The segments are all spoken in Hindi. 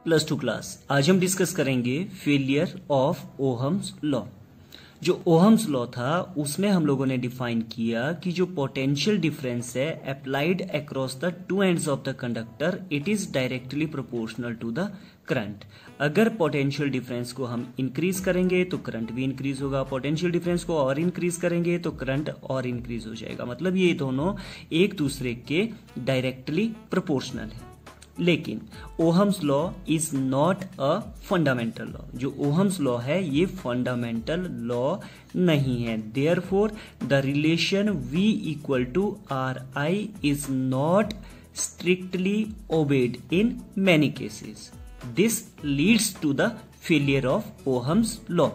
Plus two class. आज हम डिस्कस करेंगे फेलियर ऑफ ओहम्स लॉ। जो ओहम्स लॉ था उसमें हम लोगों ने डिफाइन किया कि जो पोटेंशियल डिफरेंस है applied across the two ends of the conductor it is directly proportional to the current. अगर पोटेंशियल डिफरेंस को हम इंक्रीज करेंगे तो करंट भी इंक्रीज होगा, पोटेंशियल डिफरेंस को और इंक्रीज करेंगे तो करंट और इंक्रीज हो जाएगा। मतलब ये दोनों एक दूसरे के डायरेक्टली प्रोपोर्शनल है। लेकिन Ohm's law is not a fundamental law. जो ओहम्स लॉ है ये फंडामेंटल लॉ नहीं है। Therefore the relation V equal to RI is not strictly obeyed in many cases. This leads to the failure of Ohm's law.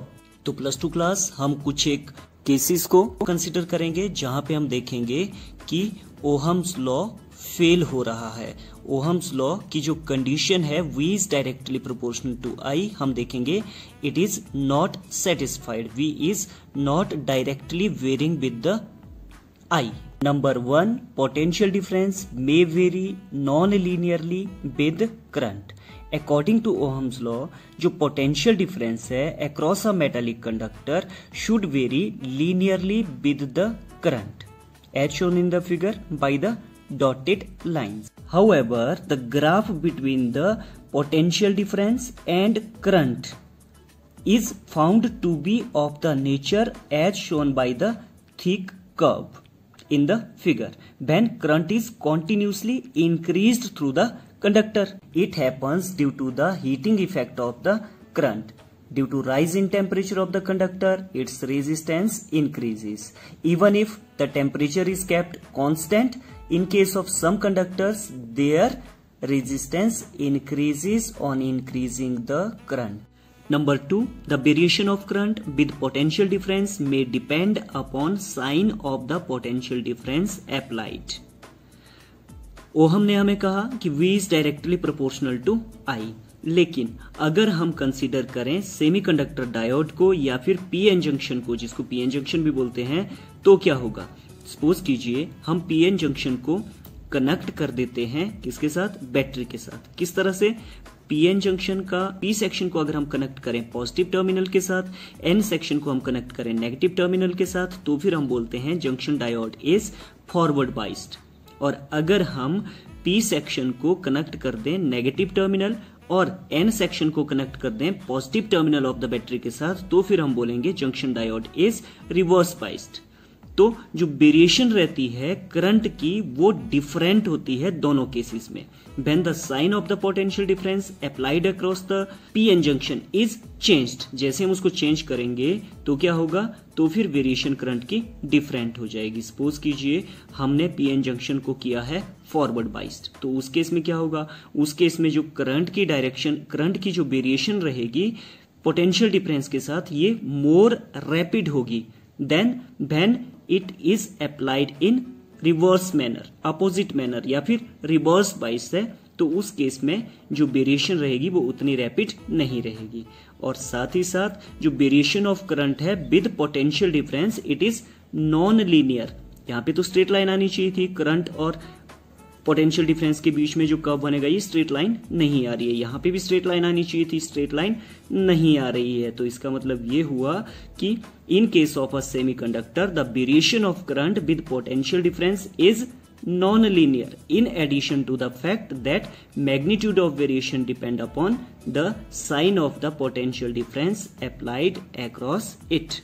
तो प्लस टू क्लास हम कुछ एक केसेस को कंसिडर करेंगे जहां पे हम देखेंगे कि ओहम्स लॉ फेल हो रहा है। ओहम्स लॉ की जो कंडीशन है V is directly proportional to I, हम देखेंगे it is not satisfied. V is not directly varying with the I। Number 1, potential difference may vary non linearly with current. According to Ohm's law जो पोटेंशियल डिफरेंस है across a metallic conductor should vary linearly with the current as shown in the figure by the dotted lines. However, the graph between the potential difference and current is found to be of the nature as shown by the thick curve in the figure. When current is continuously increased through the conductor, it happens due to the heating effect of the current. Due to rise in temperature of the conductor, its resistance increases. Even if the temperature is kept constant, in case of some conductors, their resistance increases on increasing the current. Number 2, the variation of current with potential difference may depend upon sign of the potential difference applied. Ohm ने हमें कहा कि V is directly proportional to I, लेकिन अगर हम कंसीडर करें सेमीकंडक्टर डायोड को या फिर पीएन जंक्शन को, जिसको पीएन जंक्शन भी बोलते हैं, तो क्या होगा। सपोज कीजिए हम पीएन जंक्शन को कनेक्ट कर देते हैं किसके साथ, बैटरी के साथ। किस तरह से, पीएन जंक्शन का पी सेक्शन को अगर हम कनेक्ट करें पॉजिटिव टर्मिनल के साथ, एन सेक्शन को हम कनेक्ट करें नेगेटिव टर्मिनल के साथ, तो फिर हम बोलते हैं junction diode is forward biased. और अगर हम पी सेक्शन को कनेक्ट कर दें नेगेटिव टर्मिनल और एन सेक्शन को कनेक्ट कर दें positive terminal of the battery के साथ, तो फिर हम बोलेंगे junction diode is reverse biased. तो जो वेरिएशन रहती है करंट की वो डिफरेंट होती है दोनों केसेस में। When the sign of the potential difference applied across the PN junction is changed, जैसे हम उसको चेंज करेंगे तो क्या होगा, तो फिर वेरिएशन करंट की डिफरेंट हो जाएगी। सपोज कीजिए हमने पीएन जंक्शन को किया है फॉरवर्ड बाइस्ड, तो उस केस में क्या होगा, उस केस में जो करंट की डायरेक्शन, करंट की जो वेरिएशन रहेगी पोटेंशियल डिफरेंस के साथ ये मोर रैपिड होगी than when it is applied in reverse manner, opposite manner या फिर रिवर्स बाइस है, तो उस केस में जो वेरिएशन रहेगी वो उतनी रैपिड नहीं रहेगी। और साथ ही साथ जो वेरिएशन ऑफ करंट है with potential difference it is non linear. यहाँ पे तो स्ट्रेट लाइन आनी चाहिए थी, करंट और पोटेंशियल डिफरेंस के बीच में जो कर्व बनेगा ये स्ट्रेट लाइन नहीं आ रही है। यहाँ पे भी स्ट्रेट लाइन आनी चाहिए थी, स्ट्रेट लाइन नहीं आ रही है। तो इसका मतलब ये हुआ कि in case of a semiconductor the variation of current with potential difference is non linear in addition to the fact that magnitude of variation depend upon the sign of the potential difference applied across it.